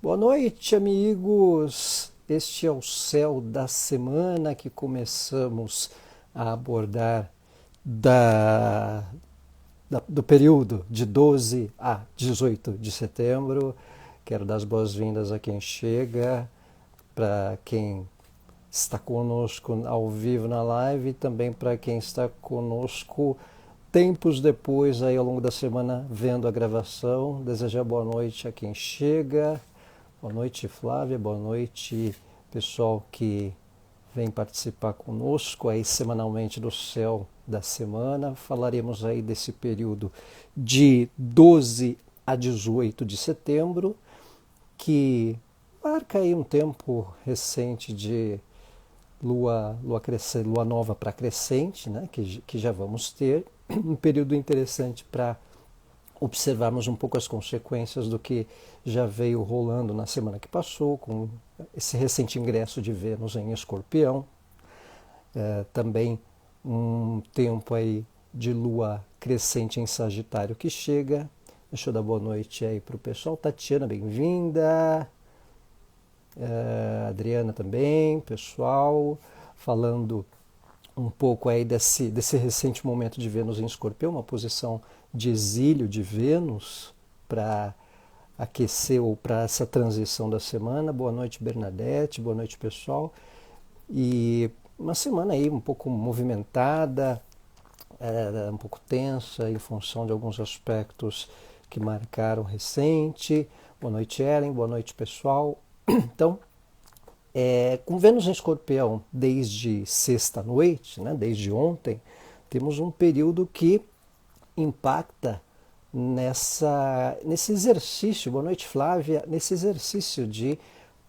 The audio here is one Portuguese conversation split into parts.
Boa noite, amigos. Este é o Céu da Semana que começamos a abordar da, do período de 12 a 18 de setembro. Quero dar as boas-vindas a quem chega, para quem está conosco ao vivo na live e também para quem está conosco tempos depois, aí ao longo da semana, vendo a gravação. Desejar boa noite a quem chega. Boa noite, Flávia. Boa noite, pessoal que vem participar conosco aí semanalmente do Céu da Semana. Falaremos aí desse período de 12 a 18 de setembro, que marca aí um tempo recente de lua nova para crescente, né, que já vamos ter. Um período interessante para observarmos um pouco as consequências do que já veio rolando na semana que passou, com esse recente ingresso de Vênus em Escorpião. Também um tempo aí de lua crescente em Sagitário que chega. Deixa eu dar boa noite aí para o pessoal. Tatiana, bem-vinda. Adriana também, pessoal. Falando um pouco aí desse recente momento de Vênus em Escorpião, uma posição de exílio de Vênus para aquecer ou para essa transição da semana. Boa noite, Bernadette, boa noite, pessoal. E uma semana aí um pouco movimentada, um pouco tensa em função de alguns aspectos que marcaram recente. Boa noite, Ellen, boa noite, pessoal. Então, com Vênus em Escorpião desde sexta-noite, né, desde ontem, temos um período que impacta nesse exercício, boa noite, Flávia, nesse exercício de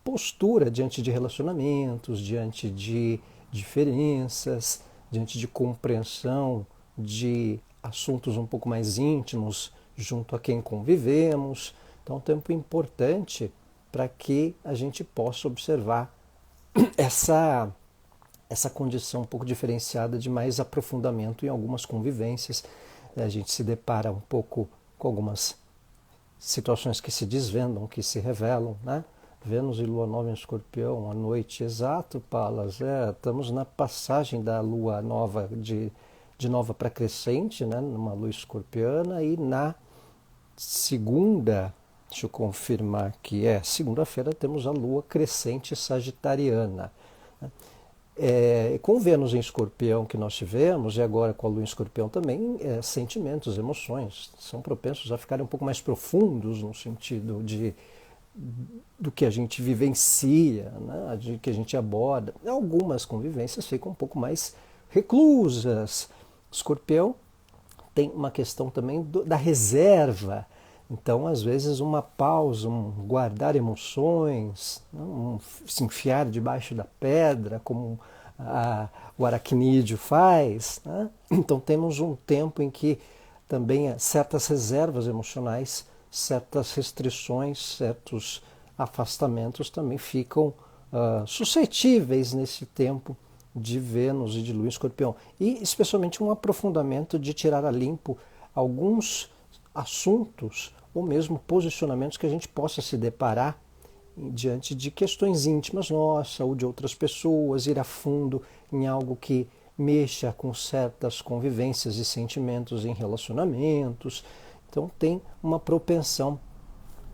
postura diante de relacionamentos, diante de diferenças, diante de compreensão de assuntos um pouco mais íntimos junto a quem convivemos. Então, é um tempo importante para que a gente possa observar essa condição um pouco diferenciada de mais aprofundamento em algumas convivências. A gente se depara um pouco com algumas situações que se desvendam, que se revelam, né? Vênus e Lua Nova em Escorpião, à noite, exato, Palas, estamos na passagem da Lua Nova de nova para crescente, né? Numa Lua escorpiana, e na segunda, deixa eu confirmar que segunda-feira, temos a Lua crescente sagitariana. Com Vênus em Escorpião que nós tivemos, e agora com a Lua em Escorpião também, sentimentos, emoções são propensos a ficarem um pouco mais profundos no sentido do que a gente vivencia, né, de que a gente aborda. Algumas convivências ficam um pouco mais reclusas. Escorpião tem uma questão também da reserva. Então, às vezes, uma pausa, um guardar emoções, se enfiar debaixo da pedra, como o aracnídeo faz, né? Então, temos um tempo em que também certas reservas emocionais, certas restrições, certos afastamentos também ficam suscetíveis nesse tempo de Vênus e de Lua em Escorpião. E, especialmente, um aprofundamento de tirar a limpo alguns assuntos ou mesmo posicionamentos que a gente possa se deparar diante de questões íntimas nossas ou de outras pessoas, ir a fundo em algo que mexa com certas convivências e sentimentos em relacionamentos. Então tem uma propensão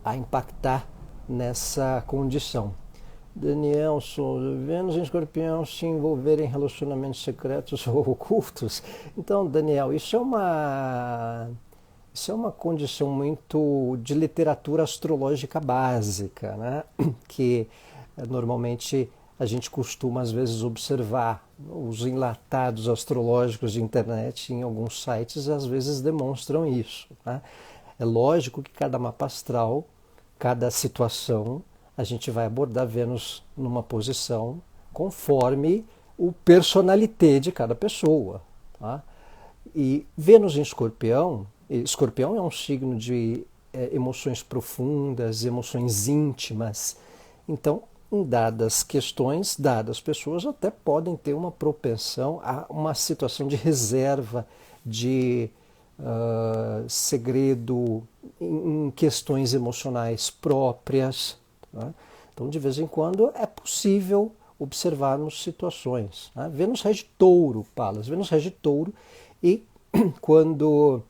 a impactar nessa condição. Daniel Souza, Vênus em Escorpião se envolver em relacionamentos secretos ou ocultos. Então, Daniel, isso é uma condição muito de literatura astrológica básica, né? Que normalmente a gente costuma às vezes observar. Os enlatados astrológicos de internet em alguns sites às vezes demonstram isso, né? É lógico que cada mapa astral, cada situação, a gente vai abordar Vênus numa posição conforme o personalité de cada pessoa, tá? E Vênus em Escorpião, Escorpião é um signo de emoções profundas, emoções íntimas. Então, em dadas questões, dadas pessoas até podem ter uma propensão a uma situação de reserva, de segredo em questões emocionais próprias. Né? Então, de vez em quando, é possível observarmos situações. Né? Vênus rege touro, Palas. Vênus rege touro e quando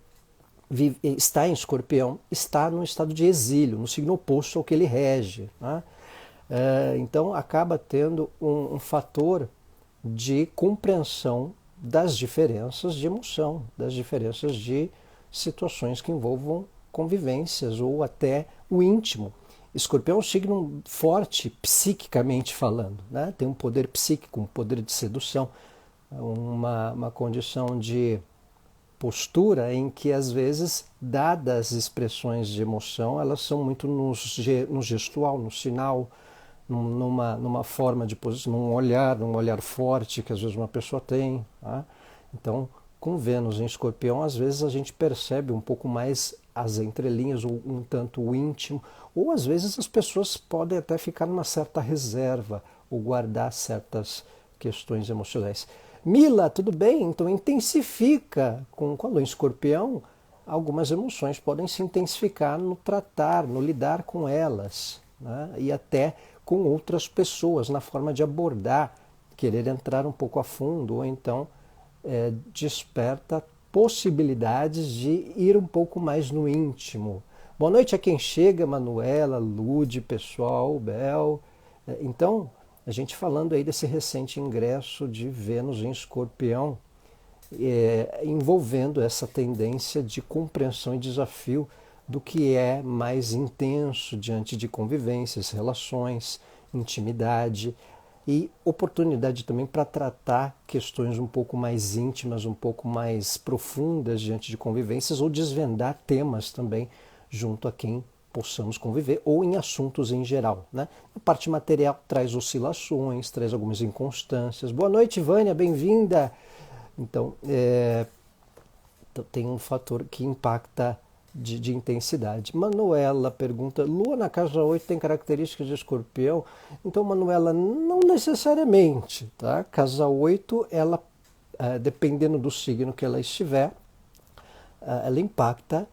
está em escorpião, está no estado de exílio, no signo oposto ao que ele rege. Né? Então, acaba tendo um fator de compreensão das diferenças de emoção, das diferenças de situações que envolvam convivências ou até o íntimo. Escorpião é um signo forte, psiquicamente falando, né? Tem um poder psíquico, um poder de sedução, uma condição de postura em que, às vezes, dadas expressões de emoção, elas são muito no gestual, no sinal, numa forma de posição, num olhar forte que às vezes uma pessoa tem. Tá? Então, com Vênus em Escorpião, às vezes a gente percebe um pouco mais as entrelinhas, ou um tanto o íntimo, ou às vezes as pessoas podem até ficar numa certa reserva, ou guardar certas questões emocionais. Mila, tudo bem? Então intensifica com a lua em Escorpião, algumas emoções podem se intensificar no tratar, no lidar com elas, né? E até com outras pessoas, na forma de abordar, querer entrar um pouco a fundo, ou então desperta possibilidades de ir um pouco mais no íntimo. Boa noite a quem chega, Manuela, Lude, pessoal, Bel. Então, a gente falando aí desse recente ingresso de Vênus em Escorpião, envolvendo essa tendência de compreensão e desafio do que é mais intenso diante de convivências, relações, intimidade e oportunidade também para tratar questões um pouco mais íntimas, um pouco mais profundas diante de convivências ou desvendar temas também junto a quem possamos conviver ou em assuntos em geral. Né? A parte material traz oscilações, traz algumas inconstâncias. Boa noite, Vânia, bem-vinda! Então, tem um fator que impacta de intensidade. Manuela pergunta, Lua na casa 8 tem características de Escorpião? Então, Manuela, não necessariamente. Tá? Casa 8, ela, dependendo do signo que ela estiver, ela impacta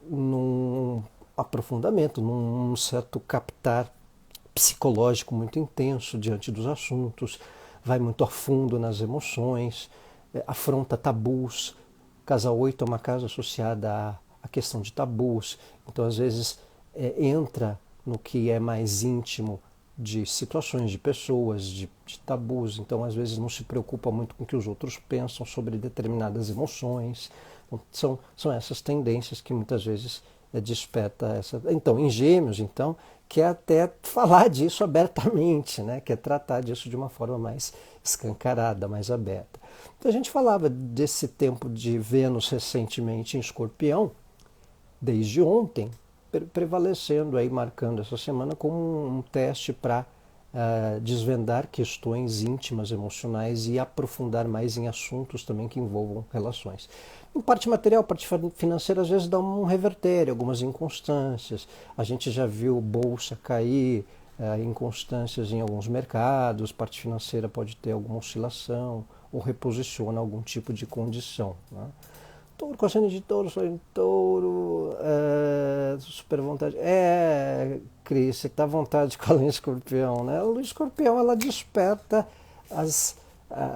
num aprofundamento, num certo captar psicológico muito intenso diante dos assuntos, vai muito a fundo nas emoções, afronta tabus. Casa 8 é uma casa associada à questão de tabus, então às vezes entra no que é mais íntimo de situações, de pessoas, de tabus, então às vezes não se preocupa muito com o que os outros pensam sobre determinadas emoções. Então, são essas tendências que muitas vezes desperta essa... Então, em Gêmeos, então, quer até falar disso abertamente, né? Quer tratar disso de uma forma mais escancarada, mais aberta. Então, a gente falava desse tempo de Vênus recentemente em Escorpião, desde ontem, prevalecendo aí, marcando essa semana como um teste para desvendar questões íntimas, emocionais e aprofundar mais em assuntos também que envolvam relações. Em parte material, parte financeira, às vezes dá um revertério, algumas inconstâncias. A gente já viu bolsa cair, inconstâncias em alguns mercados, parte financeira pode ter alguma oscilação ou reposiciona algum tipo de condição. Né? Touro, com ascendente de touro, sou em touro, super vontade. Cris, você está à vontade com a lua escorpião, né? A lua escorpião, ela desperta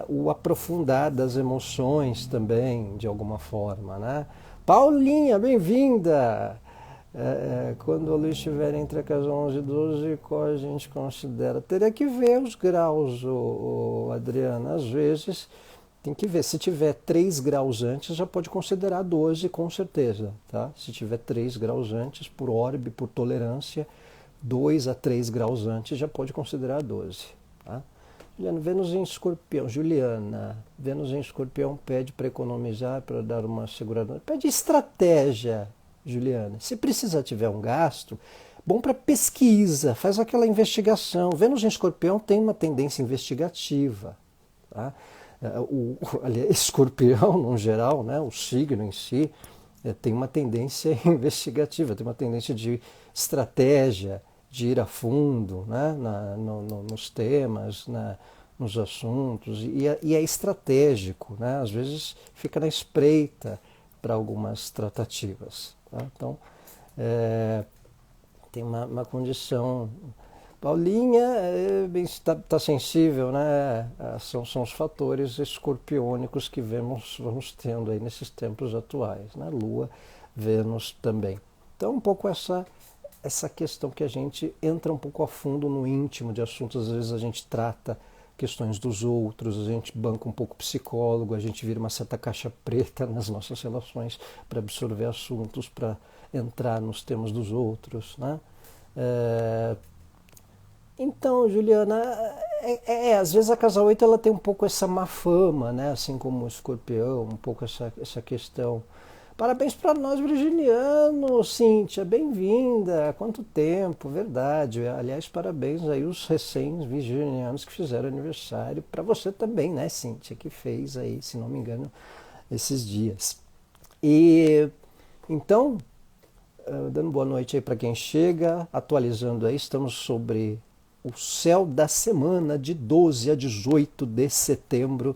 o aprofundar das emoções também, de alguma forma, né? Paulinha, bem-vinda! Quando a lua estiver entre a casa 11 e 12, qual a gente considera? Teria que ver os graus, Adriana, às vezes... Tem que ver, se tiver 3 graus antes, já pode considerar 12 com certeza. Tá? Se tiver 3 graus antes, por orbe, por tolerância, 2 a 3 graus antes, já pode considerar 12. Tá? Juliana, Vênus em Escorpião. Juliana, Vênus em Escorpião pede para economizar, para dar uma segurada. Pede estratégia, Juliana. Se precisar tiver um gasto, bom para pesquisa, faz aquela investigação. Vênus em Escorpião tem uma tendência investigativa. Tá? Escorpião, no geral, né, o signo em si, tem uma tendência investigativa, tem uma tendência de estratégia, de ir a fundo, né, nos temas, nos assuntos, e é estratégico, né, às vezes fica na espreita para algumas tratativas. Tá? Então, tem uma condição. Paulinha está sensível, né? São os fatores escorpiônicos que vamos tendo aí nesses tempos atuais, né? Lua, Vênus também. Então, um pouco essa questão que a gente entra um pouco a fundo no íntimo de assuntos, às vezes a gente trata questões dos outros, a gente banca um pouco psicólogo, a gente vira uma certa caixa preta nas nossas relações para absorver assuntos, para entrar nos temas dos outros, né? Então, Juliana, às vezes a Casa 8 ela tem um pouco essa má fama, né? Assim como o Escorpião, um pouco essa questão. Parabéns para nós, virginianos, Cíntia, bem-vinda. Quanto tempo, verdade. Aliás, parabéns aí os recém-virginianos que fizeram aniversário. Para você também, né, Cíntia, que fez aí, se não me engano, esses dias. E então, dando boa noite aí para quem chega, atualizando aí, estamos sobre o céu da semana de 12 a 18 de setembro,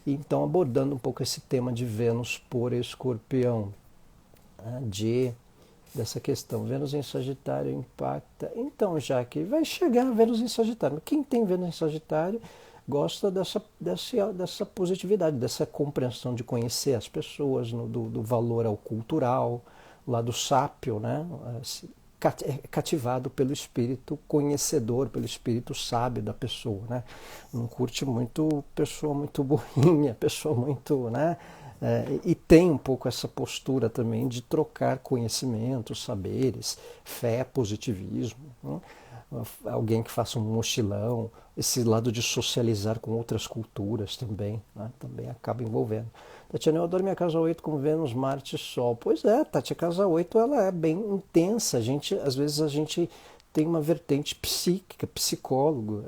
então abordando um pouco esse tema de Vênus por Escorpião, né, dessa questão. Vênus em Sagitário impacta. Então, já que vai chegar Vênus em Sagitário, quem tem Vênus em Sagitário gosta dessa positividade, dessa compreensão de conhecer as pessoas, do valor ao cultural, lá do sápio, né? Cativado pelo espírito conhecedor, pelo espírito sábio da pessoa, né? Não curte muito pessoa muito burrinha, pessoa muito, né? E tem um pouco essa postura também de trocar conhecimentos, saberes, fé, positivismo, né? Alguém que faça um mochilão, esse lado de socializar com outras culturas também, né? Também acaba envolvendo. Tatiana, eu adoro minha casa 8 com Vênus, Marte e Sol. Pois é, Tati, a casa 8 ela é bem intensa. Às vezes a gente tem uma vertente psíquica, psicólogo,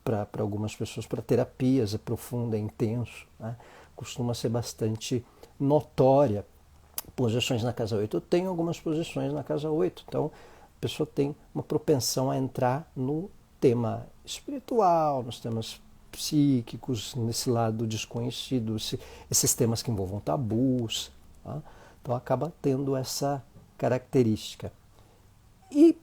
para algumas pessoas, para terapias, é profundo, é intenso, né? Costuma ser bastante notória. Posições na casa 8. Eu tenho algumas posições na casa 8, então a pessoa tem uma propensão a entrar no tema espiritual, nos temas psíquicos, nesse lado desconhecido, esses temas que envolvam tabus, tá? Então acaba tendo essa característica. E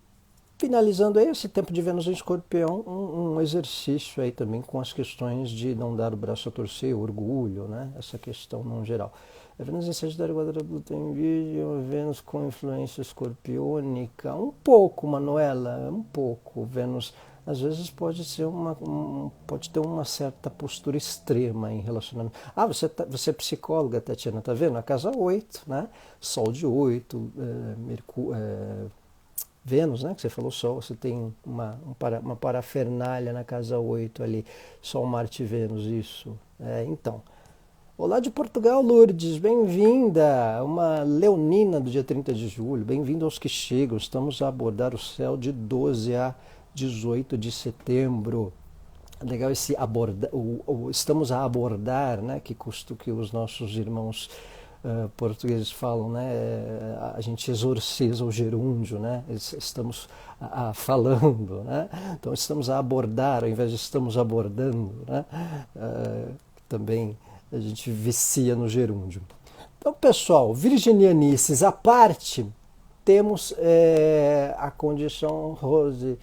finalizando aí esse tempo de Vênus em Escorpião, um exercício aí também com as questões de não dar o braço a torcer, orgulho, né? Essa questão não geral. A Vênus em Sagitário, quadrúplo em Virgem, Vênus com influência escorpiônica, um pouco, Manuela, um pouco. Vênus às vezes pode ter uma certa postura extrema em relacionamento. Você é psicóloga, Tatiana, tá vendo? A casa 8, né? Sol de 8, Vênus, né? Que você falou Sol, você tem uma parafernália na casa 8 ali, Sol, Marte e Vênus, isso. Então. Olá de Portugal, Lourdes, bem-vinda! Uma leonina do dia 30 de julho, bem-vindo aos que chegam. Estamos a abordar o céu de 12 a 18 de setembro. Legal esse estamos a abordar, né? Que custo que os nossos irmãos portugueses falam, né? A gente exorciza o gerúndio, né? Estamos falando, né? Então estamos a abordar, ao invés de estamos abordando, né? Também a gente vicia no gerúndio. Então, pessoal, virginianices à parte, temos a condição, Rose,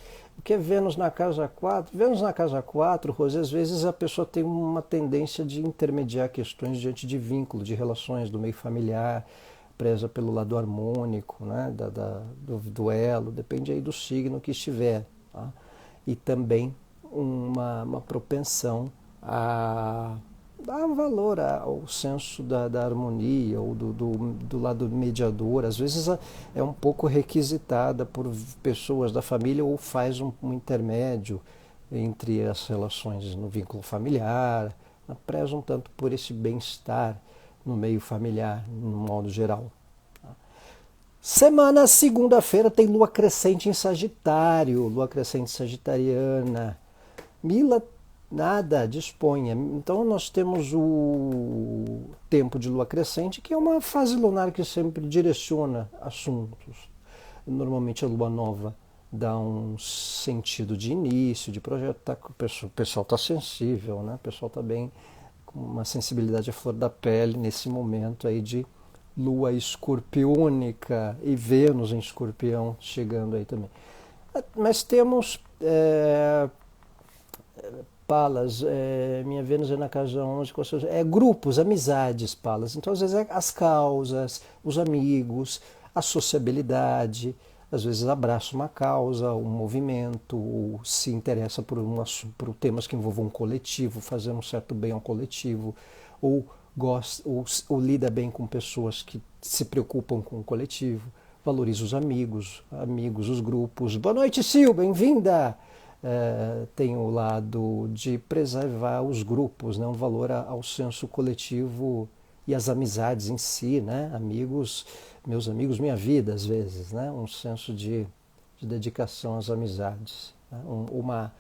que é Vênus na casa 4. Vênus na casa 4, Rose, às vezes a pessoa tem uma tendência de intermediar questões diante de vínculo, de relações do meio familiar, preza pelo lado harmônico, né, do duelo, depende aí do signo que estiver. Tá? E também uma propensão a dar valor ao senso da harmonia ou do lado mediador. Às vezes é um pouco requisitada por pessoas da família ou faz um intermédio entre as relações no vínculo familiar, preza um tanto por esse bem-estar no meio familiar, no modo geral. Semana, segunda-feira, tem lua crescente em Sagitário, lua crescente sagitariana. Mila, nada, disponha. Então nós temos o tempo de lua crescente, que é uma fase lunar que sempre direciona assuntos. Normalmente a lua nova dá um sentido de início, de projeto. O pessoal está sensível, né? O pessoal está bem com uma sensibilidade à flor da pele nesse momento aí de lua escorpiônica e Vênus em escorpião chegando aí também. Mas temos Palas, minha Vênus é na casa 11, grupos, amizades, Palas. Então, às vezes, as causas, os amigos, a sociabilidade, às vezes abraça uma causa, um movimento, ou se interessa por temas que envolvam um coletivo, fazer um certo bem ao coletivo, ou, ou lida bem com pessoas que se preocupam com o coletivo, valoriza os amigos, os grupos. Boa noite, Sil, bem-vinda! Tem o lado de preservar os grupos, né? Um valor ao senso coletivo e às amizades em si, né? Amigos, meus amigos, minha vida, às vezes, né? Um senso de dedicação às amizades, né?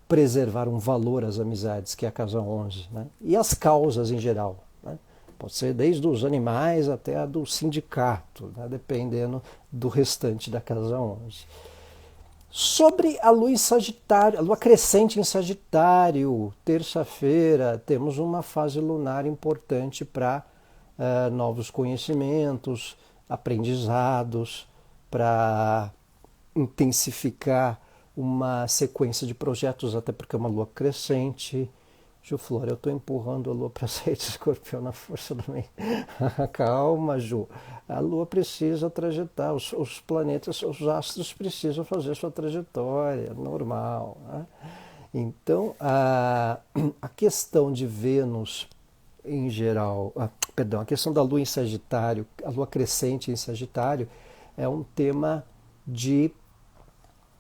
Preservar um valor às amizades, que é a casa 11, né? E as causas em geral, né? Pode ser desde os animais até a do sindicato, né? Dependendo do restante da casa 11. Sobre a lua em Sagitário, a lua crescente em Sagitário, terça-feira, temos uma fase lunar importante para novos conhecimentos, aprendizados, para intensificar uma sequência de projetos, até porque é uma lua crescente. Ju Flora, eu estou empurrando a lua para sair de Escorpião na força do meio. Calma, Ju. A lua precisa trajetar, os planetas, os astros precisam fazer sua trajetória, normal. Né? Então, a questão de Vênus em geral, a questão da lua em Sagitário, a lua crescente em Sagitário, é um tema de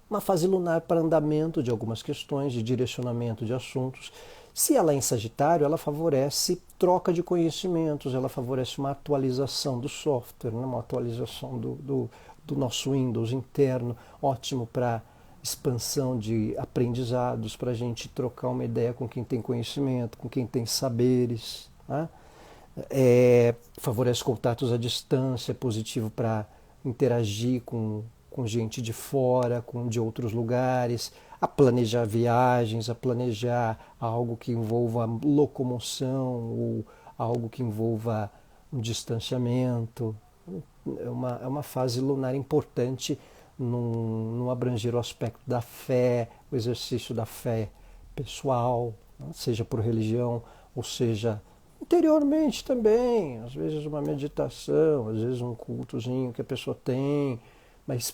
uma fase lunar para andamento de algumas questões, de direcionamento de assuntos. Se ela é em Sagitário, ela favorece troca de conhecimentos, ela favorece uma atualização do software, né? Uma atualização do nosso Windows interno, ótimo para expansão de aprendizados, para a gente trocar uma ideia com quem tem conhecimento, com quem tem saberes. Né? Favorece contatos à distância, é positivo para interagir com gente de fora, de outros lugares, a planejar viagens, a planejar algo que envolva locomoção ou algo que envolva um distanciamento. É uma fase lunar importante no abranger o aspecto da fé, o exercício da fé pessoal, né? Seja por religião, ou seja interiormente também, às vezes uma meditação, às vezes um cultozinho que a pessoa tem, mas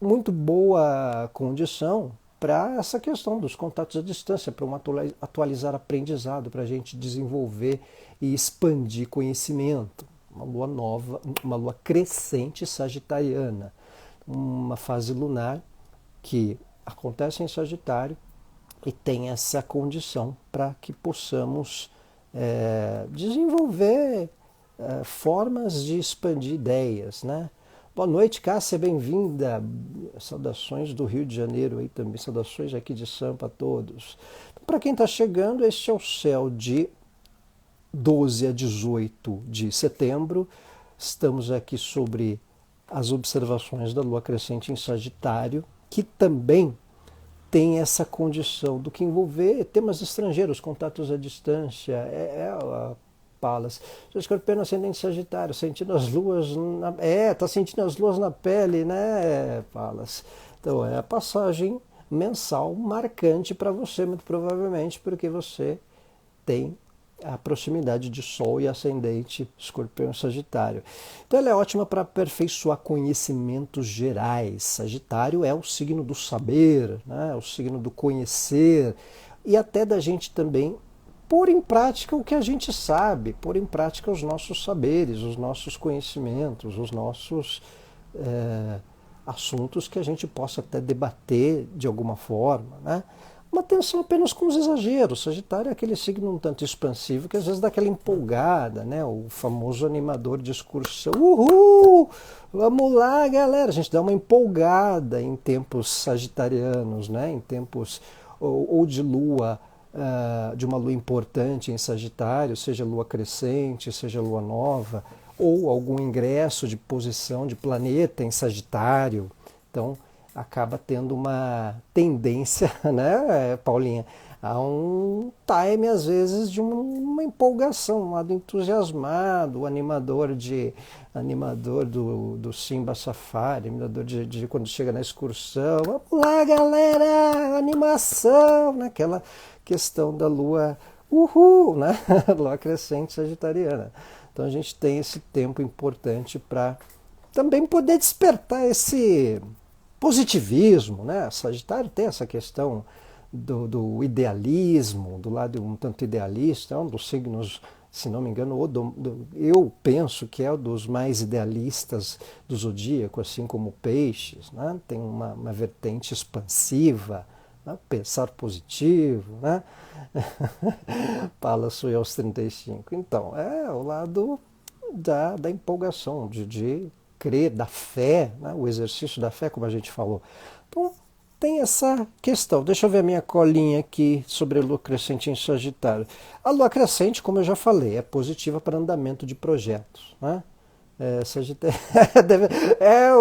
muito boa condição para essa questão dos contatos à distância, para atualizar aprendizado, para a gente desenvolver e expandir conhecimento. Uma lua nova, uma lua crescente sagitariana, uma fase lunar que acontece em Sagitário e tem essa condição para que possamos desenvolver formas de expandir ideias, né? Boa noite, Cássia, bem-vinda. Saudações do Rio de Janeiro aí também, saudações aqui de Sampa a todos. Então, para quem está chegando, este é o céu de 12 a 18 de setembro. Estamos aqui sobre as observações da lua crescente em Sagitário, que também tem essa condição do que envolver temas estrangeiros, contatos à distância, Palas. O Escorpião ascendente Sagitário, sentindo as luas tá sentindo as luas na pele, né, Palas? Então é a passagem mensal marcante para você, muito provavelmente, porque você tem a proximidade de Sol e ascendente Escorpião e Sagitário. Então ela é ótima para aperfeiçoar conhecimentos gerais. Sagitário é o signo do saber, né? É o signo do conhecer e até da gente também pôr em prática o que a gente sabe, pôr em prática os nossos saberes, os nossos conhecimentos, os nossos assuntos que a gente possa até debater de alguma forma, né? Uma atenção apenas com os exageros. Sagitário é aquele signo um tanto expansivo que às vezes dá aquela empolgada, né? O famoso animador de excursão. Uhul! Vamos lá, galera! A gente dá uma empolgada em tempos sagitarianos, né? Em tempos ou de lua, de uma lua importante em Sagitário, seja lua crescente, seja lua nova, ou algum ingresso de posição de planeta em Sagitário. Então, acaba tendo uma tendência, né, Paulinha, a um time, às vezes, de uma empolgação, um lado entusiasmado, o animador do Simba Safari, animador de quando chega na excursão, vamos lá, galera, animação, naquela questão da lua, uhul, né? Lua crescente sagitariana. Então a gente tem esse tempo importante para também poder despertar esse positivismo, né? Sagitário tem essa questão do idealismo, do lado um tanto idealista, é um dos signos, se não me engano, eu penso que é um dos mais idealistas do zodíaco, assim como peixes, né? Tem uma vertente expansiva, né? Pensar positivo, né? Palaço e aos 35. Então, é o lado da empolgação, de crer, da fé, né? O exercício da fé, como a gente falou. Então, tem essa questão. Deixa eu ver a minha colinha aqui sobre a lua crescente em Sagitário. A lua crescente, como eu já falei, é positiva para andamento de projetos, né? Sagitário.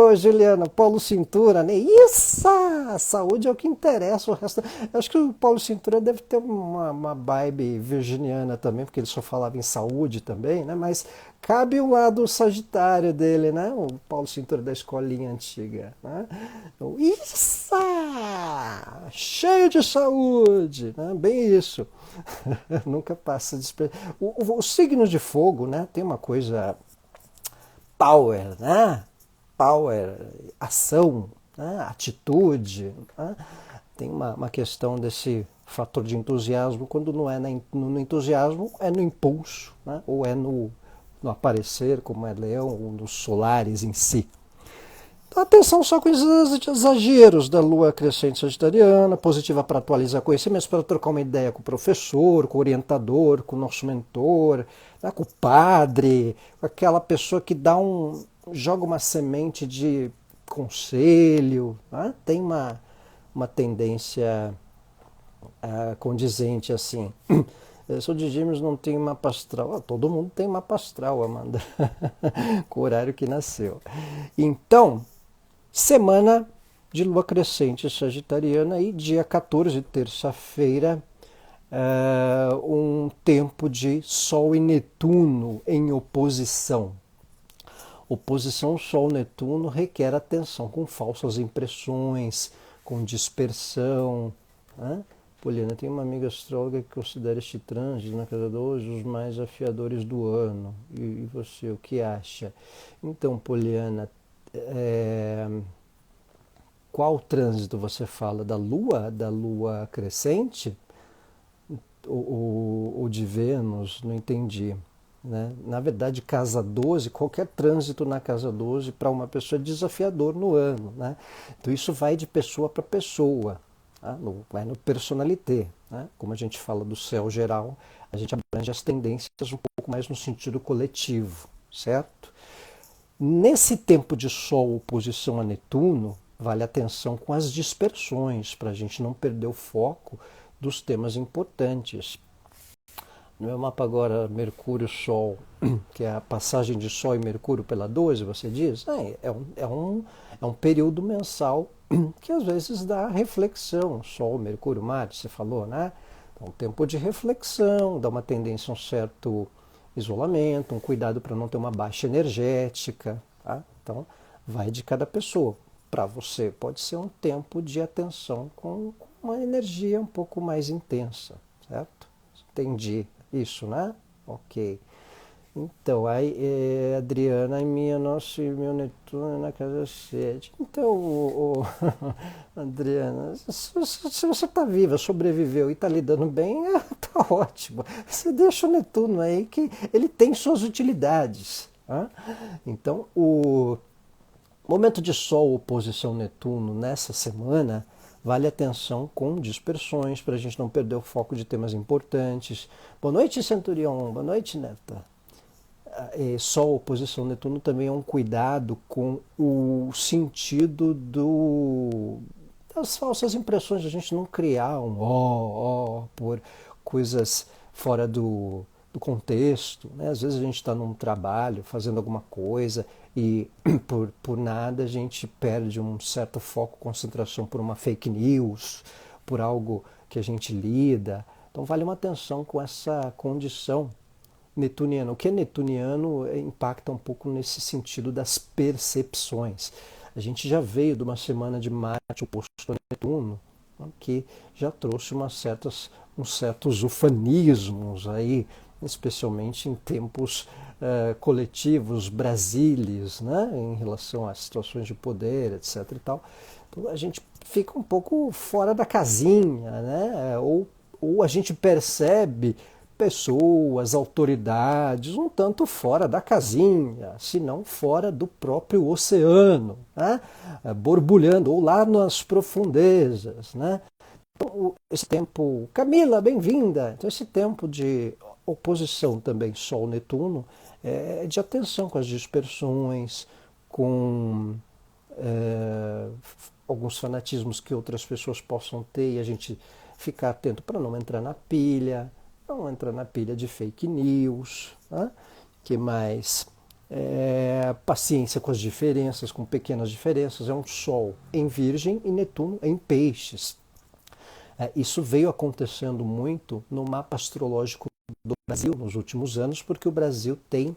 Ô Juliana, Paulo Cintura, né? Isso! A saúde é o que interessa, o resto. Eu acho que o Paulo Cintura deve ter uma vibe virginiana também, porque ele só falava em saúde também, né? Mas cabe o lado sagitário dele, né? O Paulo Cintura da escolinha antiga, né? Isso! Cheio de saúde, né? Bem isso. Nunca passa despercebido. Os signos de fogo, né? Tem uma coisa power, né? Power, ação, né? Atitude, né? Tem uma questão desse fator de entusiasmo, quando não é no entusiasmo, é no impulso, né? Ou é no aparecer, como é leão, ou nos solares em si. Então, atenção só com os exageros da lua crescente sagitariana, positiva para atualizar conhecimentos, para trocar uma ideia com o professor, com o orientador, com o nosso mentor, né, com o padre, com aquela pessoa que joga uma semente de conselho, né? Tem uma tendência condizente assim. Eu sou de Gêmeos, não tenho mapa astral. Todo mundo tem mapa astral, Amanda, com o horário que nasceu. Então, semana de lua crescente sagitariana e dia 14, terça-feira, um tempo de Sol e Netuno em oposição. Oposição Sol-Netuno requer atenção com falsas impressões, com dispersão, né? Poliana, tem uma amiga astróloga que considera este trânsito na casa 12 os mais afiadores do ano. E você, o que acha? Então, Poliana, qual trânsito você fala? Da Lua? Da Lua crescente? Ou de Vênus? Não entendi. Né? Na verdade, casa 12, qualquer trânsito na casa 12 para uma pessoa é desafiador no ano. Né? Então isso vai de pessoa para pessoa, tá? Vai no personalité. Né? Como a gente fala do céu geral, a gente abrange as tendências um pouco mais no sentido coletivo, certo? Nesse tempo de Sol oposição a Netuno, vale atenção com as dispersões, para a gente não perder o foco dos temas importantes. No meu mapa agora, Mercúrio-Sol, que é a passagem de Sol e Mercúrio pela 12, você diz? É um período mensal que às vezes dá reflexão. Sol, Mercúrio, Marte, você falou, né? Então, um tempo de reflexão, dá uma tendência a um certo isolamento, um cuidado para não ter uma baixa energética. Tá? Então, vai de cada pessoa. Para você, pode ser um tempo de atenção com uma energia um pouco mais intensa, certo? Entendi isso, né? Ok. Então, aí, Adriana, meu Netuno na casa 7. Então, Adriana, se você está viva, sobreviveu e está lidando bem, tá ótimo. Você deixa o Netuno aí que ele tem suas utilidades. Tá? Então, o momento de Sol oposição Netuno nessa semana vale atenção com dispersões para a gente não perder o foco de temas importantes. Boa noite, Centurião. Boa noite, Neta. Sol oposição Netuno também é um cuidado com o sentido das falsas impressões, a gente não criar por coisas fora do contexto. Né? Às vezes a gente está num trabalho, fazendo alguma coisa, e por nada a gente perde um certo foco, concentração por uma fake news, por algo que a gente lida. Então vale uma atenção com essa condição netuniana. O que é netuniano impacta um pouco nesse sentido das percepções. A gente já veio de uma semana de Marte oposto a Netuno, que já trouxe uns certos ufanismos aí, especialmente em tempos coletivos, brasileiros, né, em relação às situações de poder, etc. e tal. Então a gente fica um pouco fora da casinha, né, ou a gente percebe pessoas, autoridades, um tanto fora da casinha, se não fora do próprio oceano, né? Borbulhando, ou lá nas profundezas. Né? Então, esse tempo. Camila, bem-vinda! Então, esse tempo de oposição também Sol-Netuno é de atenção com as dispersões, com é, alguns fanatismos que outras pessoas possam ter e a gente ficar atento para não entrar na pilha. Não entra na pilha de fake news, né? Que mais? Paciência com as diferenças, com pequenas diferenças. É um Sol em Virgem e Netuno em Peixes. Isso veio acontecendo muito no mapa astrológico do Brasil nos últimos anos, porque o Brasil tem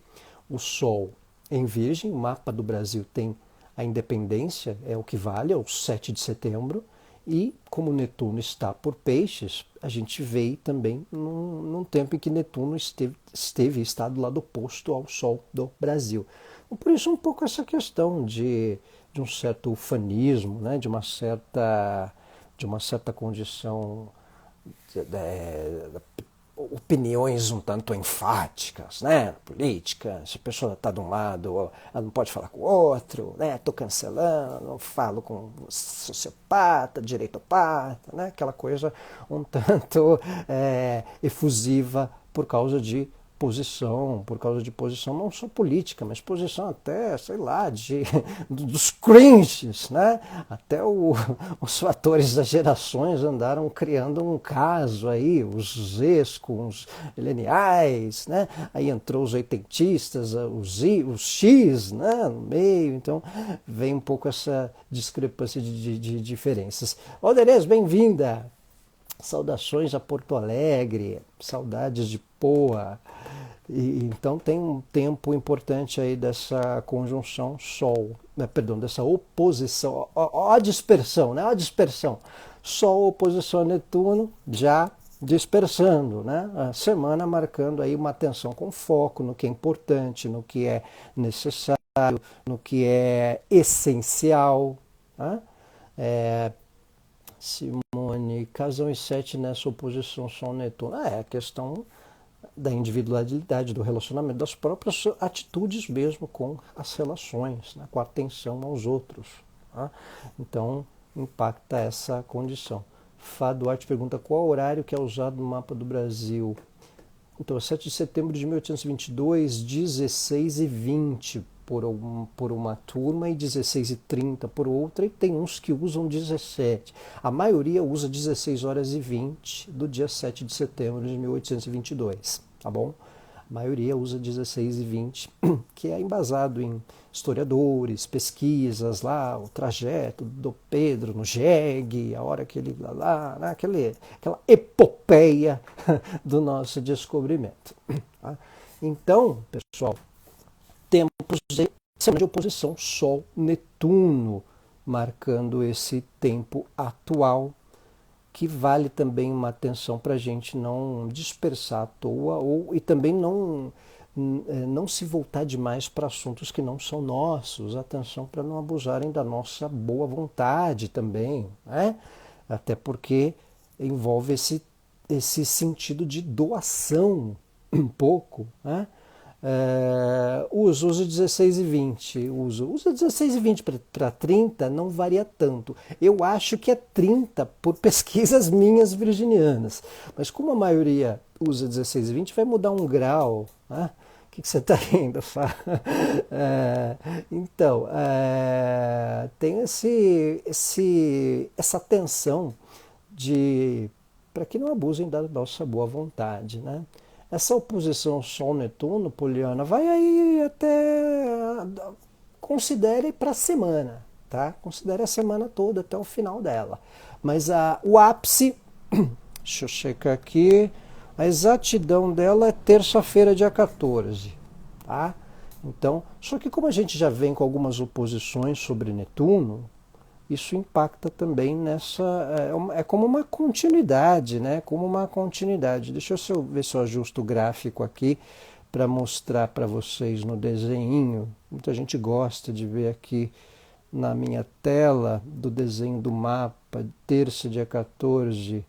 o Sol em Virgem, o mapa do Brasil tem a independência, é o que vale, é o 7 de setembro, e como Netuno está por Peixes, a gente veio também num tempo em que Netuno esteve está do lado oposto ao Sol do Brasil. Então, por isso um pouco essa questão de um certo ufanismo, né, de uma certa condição opiniões um tanto enfáticas, né? Política, se a pessoa está de um lado, ela não pode falar com o outro, né? Estou cancelando, não falo com sociopata, direitopata, né? Aquela coisa um tanto efusiva por causa de posição não só política, mas posição até, sei lá, dos cringes, né? Até os fatores das gerações andaram criando um caso aí, os Zs com os mileniais, né? Aí entrou os oitentistas, os X, né? No meio, então vem um pouco essa discrepância de diferenças. Alderez, bem-vinda! Saudações a Porto Alegre, saudades de Poa. Então tem um tempo importante aí dessa conjunção Sol, perdão, dessa oposição, ó a dispersão, né? Ó a dispersão. Sol oposição a Netuno já dispersando, né? A semana marcando aí uma atenção com foco no que é importante, no que é necessário, no que é essencial, né? Simone, Casão e Sete nessa oposição Sol-Netuno. É a questão da individualidade, do relacionamento, das próprias atitudes mesmo com as relações, né? Com a atenção aos outros. Tá? Então, impacta essa condição. Fá Duarte pergunta qual horário que é usado no mapa do Brasil. Então, 7 de setembro de 1822, 16h20 por uma turma e 16h30 por outra, e tem uns que usam 17. A maioria usa 16h20 do dia 7 de setembro de 1822, tá bom? A maioria usa 16h20, que é embasado em historiadores, pesquisas lá, o trajeto do Pedro no jegue, a hora que ele lá, né, aquela epopeia do nosso descobrimento. Tá? Então, pessoal, tempos de semana de oposição Sol-Netuno, marcando esse tempo atual, que vale também uma atenção para a gente não dispersar à toa e também não se voltar demais para assuntos que não são nossos. Atenção para não abusarem da nossa boa vontade também, né? Até porque envolve esse sentido de doação um pouco, né? Usa 16 e 20. Usa 16 e 20 para 30, não varia tanto. Eu acho que é 30 por pesquisas minhas virginianas. Mas como a maioria usa 16 e 20, vai mudar um grau. Né? O que você está rindo, Fá? Então, tem essa tensão para que não abusem da nossa boa vontade, né? Essa oposição Sol-Netuno, Poliana, vai aí considere para a semana, tá? Considere a semana toda até o final dela. Mas o ápice, deixa eu checar aqui, a exatidão dela é terça-feira, dia 14, tá? Então, só que como a gente já vem com algumas oposições sobre Netuno, isso impacta também nessa. É como uma continuidade, né? Como uma continuidade. Deixa eu ver se eu ajusto o gráfico aqui para mostrar para vocês no desenho. Muita gente gosta de ver aqui na minha tela do desenho do mapa, terça, dia 14,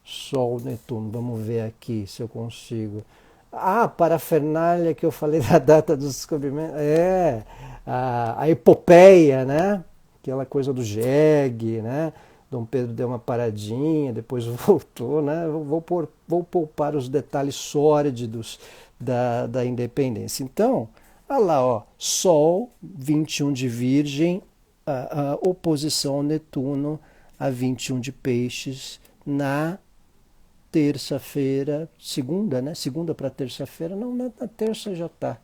Sol, Netuno. Vamos ver aqui se eu consigo. A parafernália que eu falei da data do descobrimento. A epopeia, né? Aquela coisa do jegue, né? Dom Pedro deu uma paradinha, depois voltou, né? Vou poupar os detalhes sórdidos da independência. Então, olha lá, ó, Sol, 21 de Virgem, a oposição ao Netuno a 21 de Peixes na terça-feira, segunda, né? Segunda para terça-feira, não, na terça já está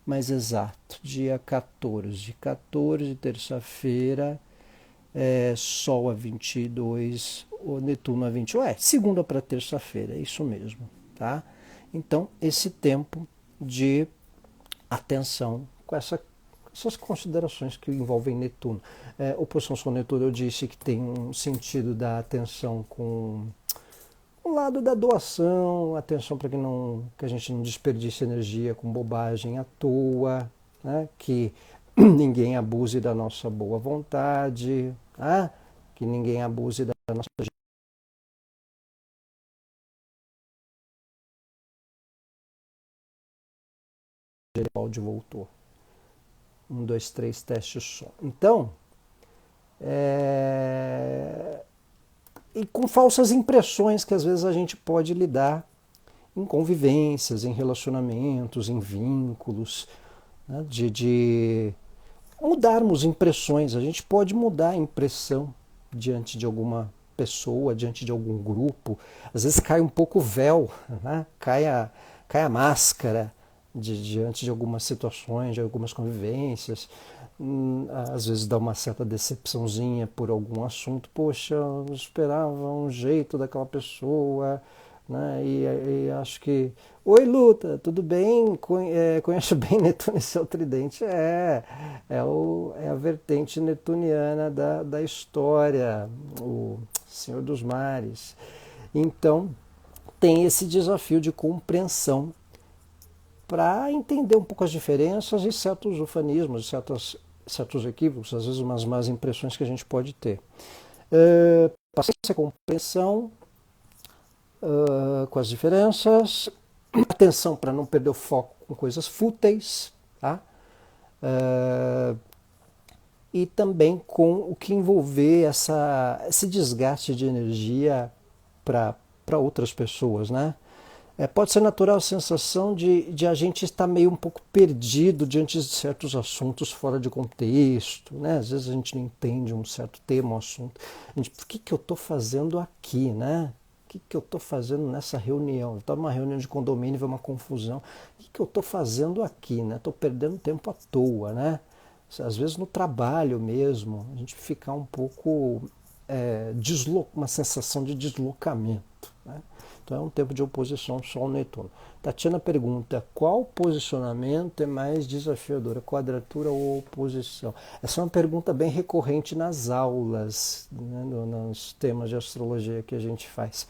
mais exato, dia 14. 14, terça-feira, Sol a 22, o Netuno a 21. Segunda para terça-feira, é isso mesmo, tá? Então, esse tempo de atenção com essas considerações que envolvem Netuno. Oposição Sol-Netuno, eu disse que tem um sentido da atenção com o lado da doação, atenção para que a gente não desperdice energia com bobagem à toa, né? Que ninguém abuse da nossa boa vontade, né? Que ninguém abuse da nossa onde voltou. 1, 2, 3, teste o som. Então, e com falsas impressões que às vezes a gente pode lidar em convivências, em relacionamentos, em vínculos, né? De mudarmos impressões. A gente pode mudar a impressão diante de alguma pessoa, diante de algum grupo. Às vezes cai um pouco o véu, né? Cai a máscara diante de algumas situações, de algumas convivências. Às vezes dá uma certa decepçãozinha por algum assunto. Poxa, eu esperava um jeito daquela pessoa, né? E acho que... Oi, Luta, tudo bem? Conheço bem Netuno e seu tridente? É a vertente netuniana da história, o Senhor dos Mares. Então, tem esse desafio de compreensão para entender um pouco as diferenças e certos ufanismos, certos equívocos, às vezes umas más impressões que a gente pode ter. Paciência, compreensão com as diferenças, atenção para não perder o foco com coisas fúteis, tá? E também com o que envolver esse desgaste de energia para outras pessoas, né? Pode ser natural a sensação de a gente estar meio um pouco perdido diante de certos assuntos fora de contexto, né? Às vezes a gente não entende um certo tema, um assunto. Por que eu estou fazendo aqui, né? O que eu estou fazendo nessa reunião? Eu estou numa reunião de condomínio, vê uma confusão. O que eu estou fazendo aqui, né? Estou perdendo tempo à toa, né? Às vezes no trabalho mesmo, a gente fica um pouco uma sensação de deslocamento, né? Então é um tempo de oposição Sol-Netuno. Tatiana pergunta, qual posicionamento é mais desafiador, quadratura ou oposição? Essa é uma pergunta bem recorrente nas aulas, né, nos temas de astrologia que a gente faz.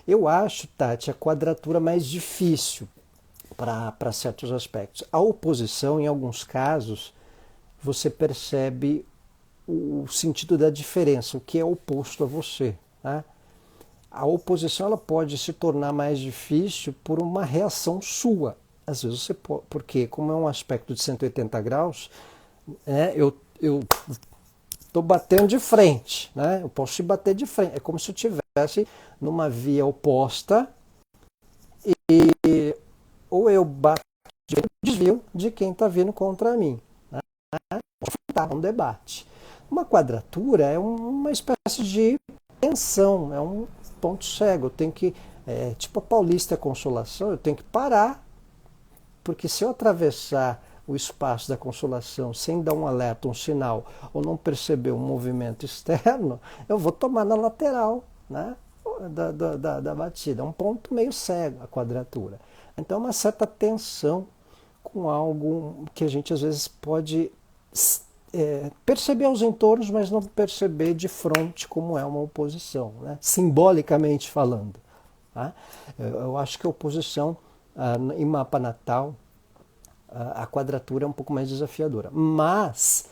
Eu acho, Tati, a quadratura mais difícil para certos aspectos. A oposição, em alguns casos, você percebe o sentido da diferença, o que é oposto a você, né? A oposição ela pode se tornar mais difícil por uma reação sua. Às vezes você pode, porque como é um aspecto de 180 graus, eu estou batendo de frente, né? Eu posso te bater de frente. É como se eu estivesse numa via oposta e ou eu bato de desvio de quem está vindo contra mim, né? Tá um debate. Uma quadratura é uma espécie de tensão, é um ponto cego. Eu tenho que, tipo a Paulista Consolação, eu tenho que parar, porque se eu atravessar o espaço da consolação sem dar um alerta, um sinal, ou não perceber um movimento externo, eu vou tomar na lateral, né, da batida. É um ponto meio cego a quadratura. Então, uma certa tensão com algo que a gente às vezes pode perceber os entornos, mas não perceber de frente como é uma oposição, né? Simbolicamente falando. Tá? Eu acho que a oposição em mapa natal, a quadratura é um pouco mais desafiadora. Mas,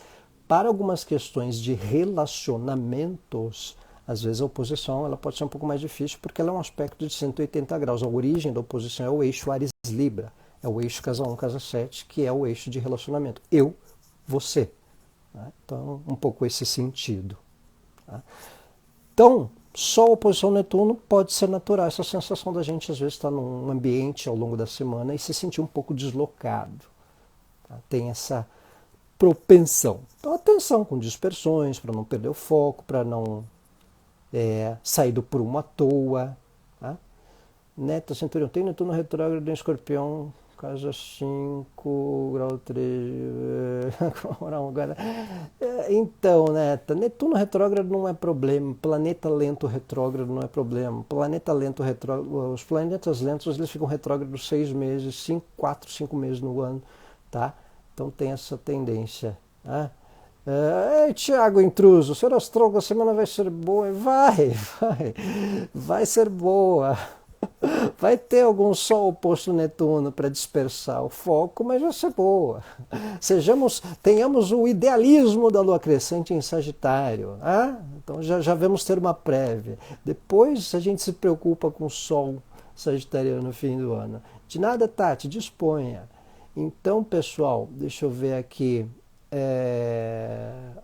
para algumas questões de relacionamentos, às vezes a oposição ela pode ser um pouco mais difícil, porque ela é um aspecto de 180 graus. A origem da oposição é o eixo Áries-Libra, é o eixo casa 1, casa 7, que é o eixo de relacionamento. Eu, você. Né? Então, um pouco esse sentido. Tá? Então, Sol oposição Netuno pode ser natural. Essa sensação da gente, às vezes, estar num ambiente ao longo da semana e se sentir um pouco deslocado. Tá? Tem essa propensão. Então, atenção com dispersões, para não perder o foco, para não sair do prumo à toa. Tá? Neta Centurião, tem Netuno retrógrado em Escorpião, casa 5, grau 3. Agora. Então, Neta, Netuno retrógrado não é problema, planeta lento retrógrado não é problema. Planeta lento retrógrado, os planetas lentos eles ficam retrógrados 6 meses, 4, 5 meses no ano, tá? Então tem essa tendência. Tá? Ei, Tiago intruso, o senhor astrólogo, a semana vai ser boa? Vai ser boa. Vai ter algum Sol oposto Netuno para dispersar o foco, mas vai ser boa. Tenhamos o idealismo da Lua crescente em Sagitário. Então já vamos ter uma prévia. Depois a gente se preocupa com o Sol Sagitariano no fim do ano. De nada, Tati, disponha. Então, pessoal, deixa eu ver aqui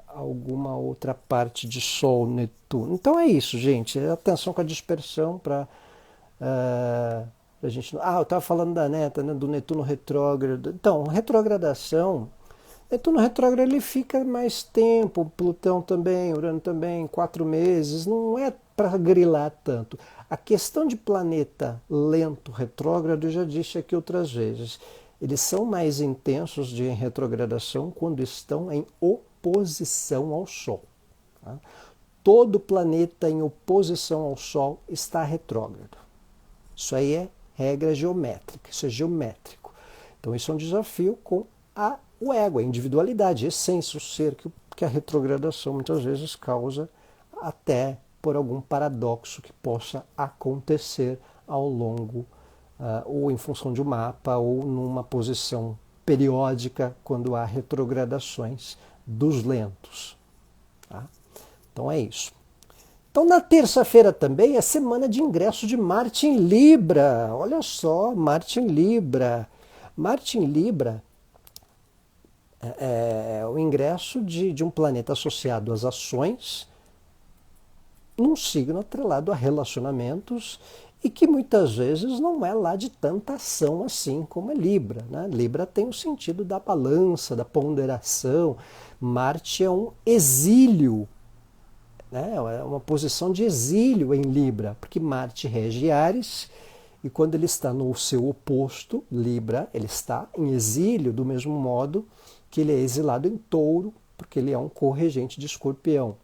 alguma outra parte de Sol Netuno. Então é isso, gente. Atenção com a dispersão para a gente. Eu estava falando da Neta, né, do Netuno retrógrado. Então, retrogradação. Netuno retrógrado ele fica mais tempo, Plutão também, Urano também, 4 meses. Não é para grilar tanto. A questão de planeta lento retrógrado, eu já disse aqui outras vezes. Eles são mais intensos de retrogradação quando estão em oposição ao Sol. Tá? Todo planeta em oposição ao Sol está retrógrado. Isso aí é regra geométrica, isso é geométrico. Então isso é um desafio com o ego, a individualidade, a essência, o ser, que a retrogradação muitas vezes causa até por algum paradoxo que possa acontecer ao longo, ou em função de um mapa, ou numa posição periódica, quando há retrogradações dos lentos. Tá? Então é isso. Então, na terça-feira também é semana de ingresso de Marte em Libra. Olha só, Marte em Libra. Marte em Libra é o ingresso de um planeta associado às ações, num signo atrelado a relacionamentos, e que muitas vezes não é lá de tanta ação assim como é Libra. Né? Libra tem o sentido da balança, da ponderação. Marte é um exílio. É uma posição de exílio em Libra, porque Marte rege Áries, e quando ele está no seu oposto, Libra, ele está em exílio, do mesmo modo que ele é exilado em Touro, porque ele é um corregente de Escorpião.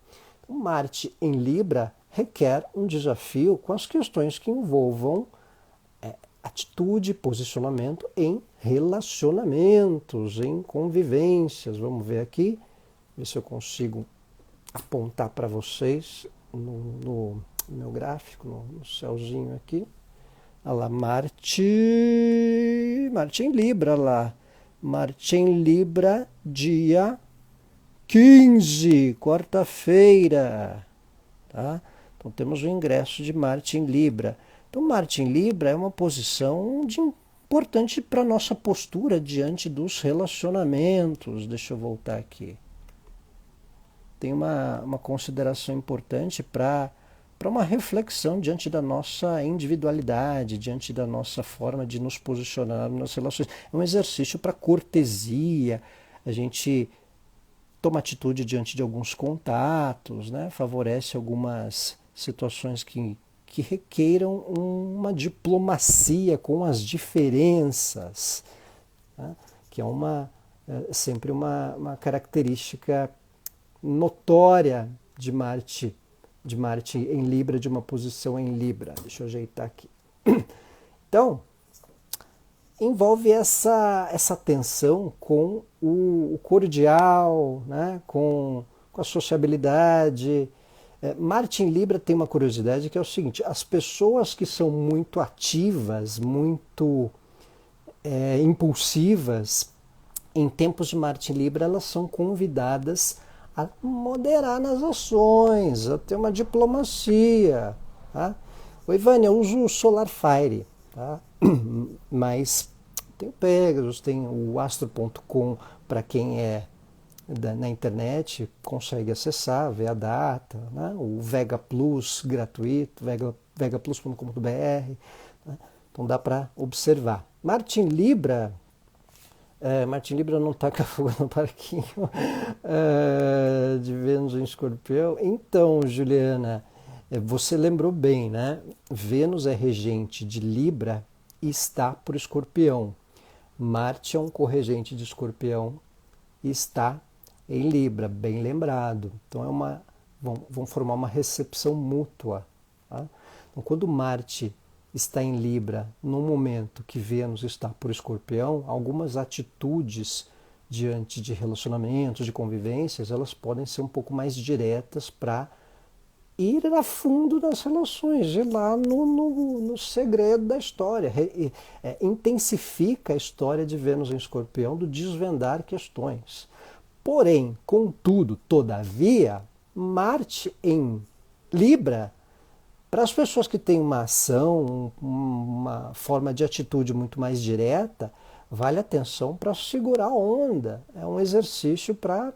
Então, Marte em Libra requer um desafio com as questões que envolvam atitude, posicionamento em relacionamentos, em convivências. Vamos ver aqui, ver se eu consigo apontar para vocês no meu gráfico, no céuzinho aqui. Olha lá, Marte em Libra, lá. Marte em Libra, dia 15, quarta-feira. Tá? Então temos o ingresso de Marte em Libra. Então Marte em Libra é uma posição importante para a nossa postura diante dos relacionamentos. Deixa eu voltar aqui. Tem uma consideração importante para uma reflexão diante da nossa individualidade, diante da nossa forma de nos posicionar nas relações. É um exercício para cortesia, a gente toma atitude diante de alguns contatos, né? Favorece algumas situações que requeiram uma diplomacia com as diferenças, né? Que é uma é sempre uma característica notória de Marte em Libra, de uma posição em Libra. Deixa eu ajeitar aqui. Então, envolve essa tensão com o cordial, né? com a sociabilidade. Marte em Libra tem uma curiosidade que é o seguinte: as pessoas que são muito ativas, muito impulsivas, em tempos de Marte em Libra, elas são convidadas a moderar nas ações, a ter uma diplomacia. Tá? O Ivânia, eu uso o Solar Fire, tá? Mas tem o Pegasus, tem o Astro.com, para quem é na internet, consegue acessar, ver a data, né? O Vega Plus gratuito, vegaplus.com.br, né? Então dá para observar. Marte em Libra, Marte em Libra não taca fogo no parquinho de Vênus em Escorpião. Então, Juliana, você lembrou bem, né? Vênus é regente de Libra e está por Escorpião. Marte é um corregente de Escorpião e está em Libra, bem lembrado. Então vão formar uma recepção mútua. Tá? Então, quando Marte está em Libra, no momento que Vênus está por Escorpião, algumas atitudes diante de relacionamentos, de convivências, elas podem ser um pouco mais diretas para ir a fundo das relações, ir lá no segredo da história. Intensifica a história de Vênus em Escorpião, do desvendar questões. Porém, contudo, todavia, Marte em Libra, para as pessoas que têm uma ação, uma forma de atitude muito mais direta, vale atenção para segurar a onda. É um exercício para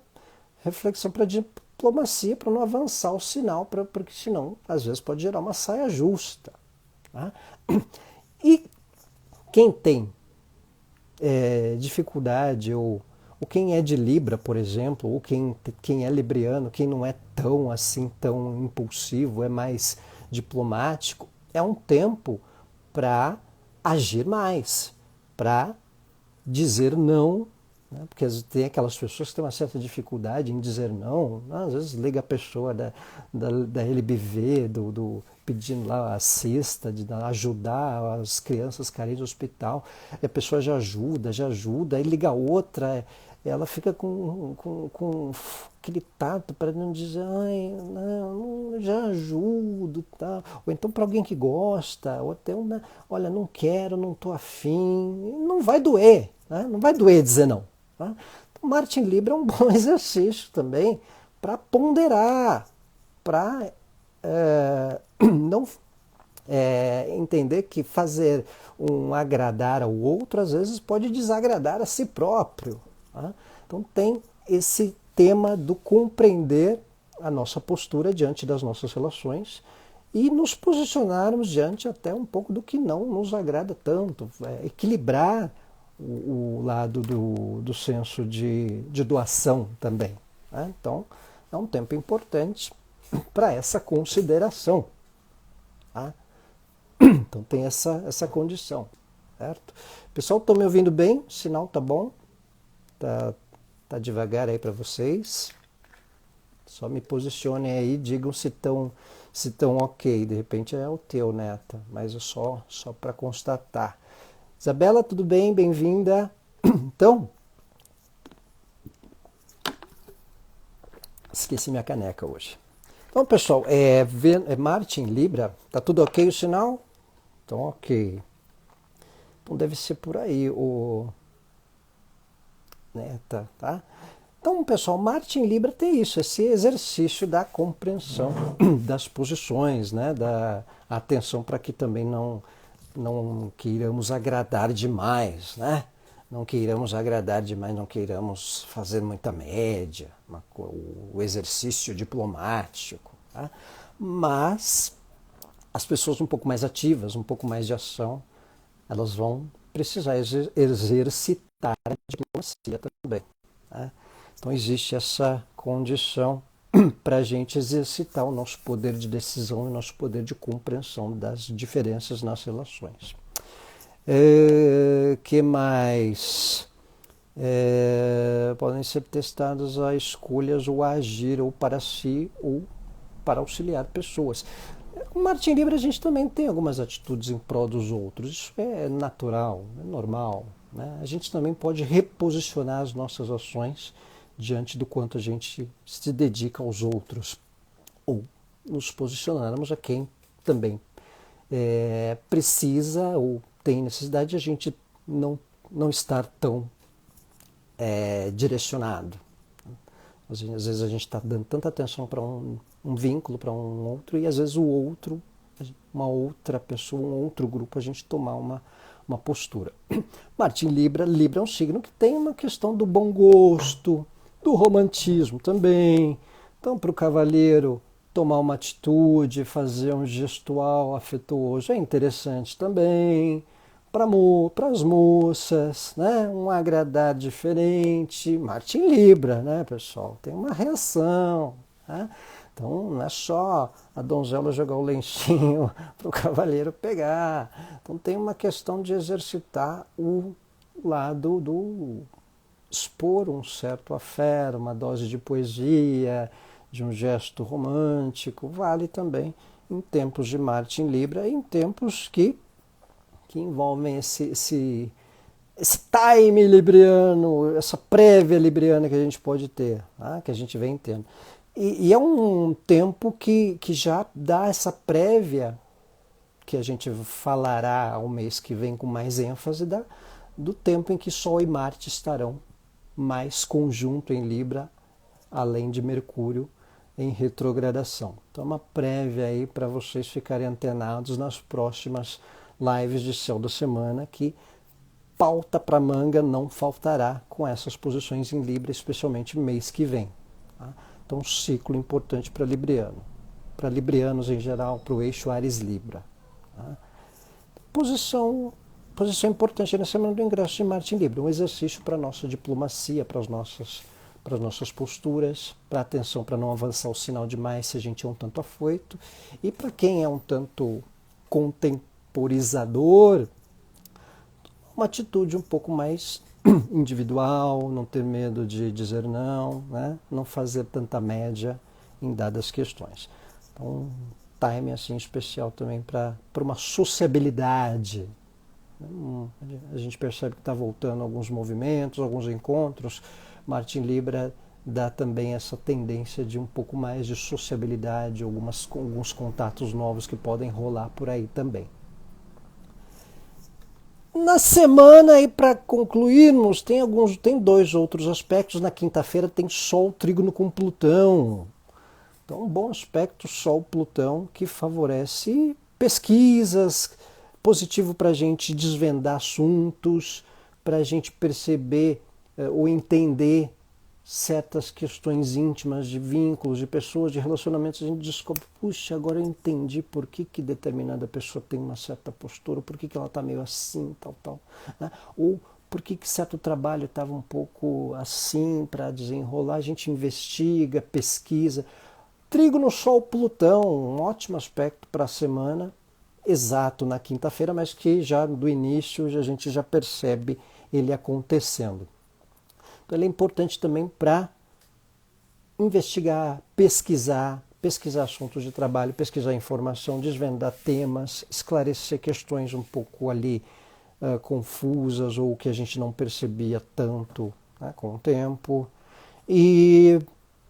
reflexão, para diplomacia, para não avançar o sinal, porque senão, às vezes, pode gerar uma saia justa. Tá? E quem tem dificuldade, ou quem é de Libra, por exemplo, ou quem é libriano, quem não é tão assim, tão impulsivo, é mais diplomático, é um tempo para agir mais, para dizer não, né? Porque tem aquelas pessoas que têm uma certa dificuldade em dizer não, né? Às vezes liga a pessoa da LBV, pedindo lá a cesta, de ajudar as crianças carentes do hospital, e a pessoa já ajuda, aí liga outra, ela fica com aquele tato para não dizer, ai, não, já ajudo, tá? Ou então para alguém que gosta, ou até olha, não quero, não estou afim, não vai doer, né? Não vai doer dizer não. Tá? Então, Marte em Libra é um bom exercício também para ponderar, para não entender que fazer um agradar ao outro às vezes pode desagradar a si próprio. Tá? Então tem esse tema do compreender a nossa postura diante das nossas relações e nos posicionarmos diante até um pouco do que não nos agrada tanto, equilibrar o lado do senso de doação também. Né? Então é um tempo importante para essa consideração. Tá? Então tem essa condição. Certo? Pessoal, estão me ouvindo bem? O sinal tá bom? Tá devagar aí para vocês. Só me posicionem aí, digam se estão ok. De repente é o teu, Neta, mas é só para constatar. Isabela, tudo bem? Bem-vinda. Então, esqueci minha caneca hoje. Então, pessoal, Marte em Libra, tá tudo ok o sinal? Então, ok. Então deve ser por aí Neta, tá? Então, pessoal, Marte em Libra tem isso, esse exercício da compreensão das posições, né? Da atenção para que também não queiramos agradar demais, né? Não queiramos agradar demais, não queiramos fazer muita média, o exercício diplomático, tá? Mas as pessoas um pouco mais ativas, um pouco mais de ação, elas vão precisar exercitar a diplomacia também. Tá? Então existe essa condição para a gente exercitar o nosso poder de decisão e o nosso poder de compreensão das diferenças nas relações. Que mais? podem ser testadas a escolhas ou a agir ou para si ou para auxiliar pessoas. Com Martin Libre a gente também tem algumas atitudes em prol dos outros, isso é natural, é normal, né? A gente também pode reposicionar as nossas ações diante do quanto a gente se dedica aos outros, ou nos posicionarmos a quem também precisa ou tem necessidade de a gente não estar tão direcionado. Às vezes a gente está dando tanta atenção para um vínculo, para um outro, e às vezes o outro, uma outra pessoa, um outro grupo, a gente tomar uma postura. Martin Libra é um signo que tem uma questão do bom gosto, do romantismo também. Então, para o cavalheiro tomar uma atitude, fazer um gestual afetuoso é interessante também. Para as moças, né? Um agradar diferente. Martin Libra, né, pessoal? Tem uma reação, né? Então não é só a donzela jogar o lencinho para o cavalheiro pegar. Então tem uma questão de exercitar o lado do expor um certo afeto, uma dose de poesia, de um gesto romântico. Vale também em tempos de Martin Libra e em tempos que envolvem esse time libriano, essa prévia libriana que a gente pode ter, tá? Que a gente vem tendo. E é um tempo que já dá essa prévia, que a gente falará ao mês que vem com mais ênfase, do tempo em que Sol e Marte estarão mais conjunto em Libra, além de Mercúrio em retrogradação. Então, uma prévia aí para vocês ficarem antenados nas próximas lives de céu da semana, que pauta para manga não faltará com essas posições em Libra, especialmente mês que vem. Tá? Então, um ciclo importante para Libriano, para Librianos em geral, para o eixo Ares-Libra. Tá? Posição importante na semana do ingresso de Marte em Libra, um exercício para a nossa diplomacia, para as nossas posturas, para atenção para não avançar o sinal demais se a gente é um tanto afoito, e para quem é um tanto contemporizador, uma atitude um pouco mais individual, não ter medo de dizer não, né? Não fazer tanta média em dadas questões. Então, um time assim especial também para uma sociabilidade. A gente percebe que está voltando alguns movimentos, alguns encontros. Martin Libra dá também essa tendência de um pouco mais de sociabilidade, alguns contatos novos que podem rolar por aí também. Na semana, aí para concluirmos, tem dois outros aspectos. Na quinta-feira tem Sol trígono com Plutão. Então, um bom aspecto Sol-Plutão que favorece pesquisas, positivo para a gente desvendar assuntos, para a gente perceber ou entender certas questões íntimas de vínculos, de pessoas, de relacionamentos. A gente descobre, puxa, agora eu entendi por que determinada pessoa tem uma certa postura, por que ela está meio assim, tal, né? Ou por que certo trabalho estava um pouco assim para desenrolar. A gente investiga, pesquisa. Trígono Sol-Plutão, um ótimo aspecto para a semana, exato na quinta-feira, mas que já do início a gente já percebe ele acontecendo. Então ele é importante também para investigar, pesquisar assuntos de trabalho, pesquisar informação, desvendar temas, esclarecer questões um pouco ali confusas ou que a gente não percebia tanto, né, com o tempo. E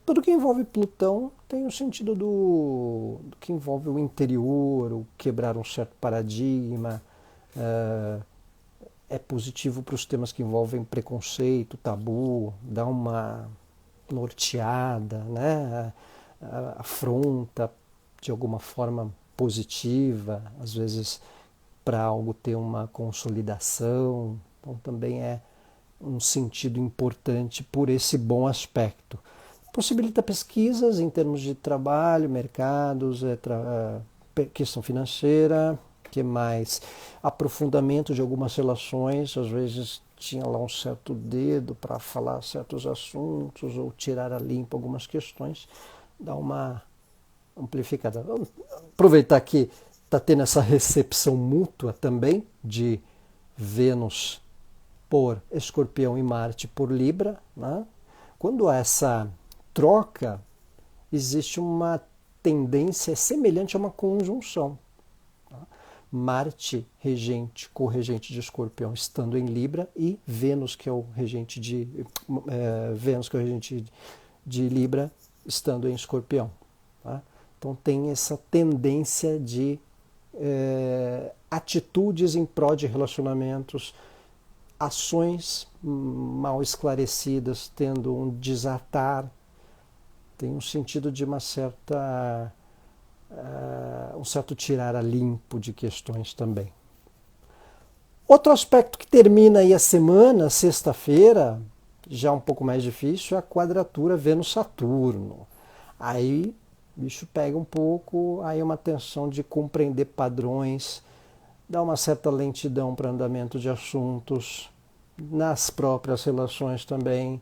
tudo que envolve Plutão tem o sentido do que envolve o interior, o quebrar um certo paradigma. É positivo para os temas que envolvem preconceito, tabu, dá uma norteada, né? Afronta de alguma forma positiva, às vezes para algo ter uma consolidação. Então também é um sentido importante por esse bom aspecto. Possibilita pesquisas em termos de trabalho, mercados, questão financeira, que mais? Aprofundamento de algumas relações, às vezes tinha lá um certo dedo para falar certos assuntos ou tirar a limpo algumas questões, dá uma amplificada. Vamos aproveitar que está tendo essa recepção mútua também de Vênus por Escorpião e Marte por Libra, né? Quando há essa troca, existe uma tendência semelhante a uma conjunção. Tá? Marte, regente, corregente de Escorpião, estando em Libra, e Vênus, que é o regente de Libra, estando em Escorpião. Tá? Então tem essa tendência de atitudes em prol de relacionamentos, ações mal esclarecidas, tendo um desatar, tem um sentido de um certo tirar a limpo de questões também. Outro aspecto que termina aí a semana, sexta-feira, já um pouco mais difícil, é a quadratura Vênus-Saturno. Aí o bicho pega um pouco, aí uma tensão de compreender padrões, dá uma certa lentidão para andamento de assuntos, nas próprias relações também.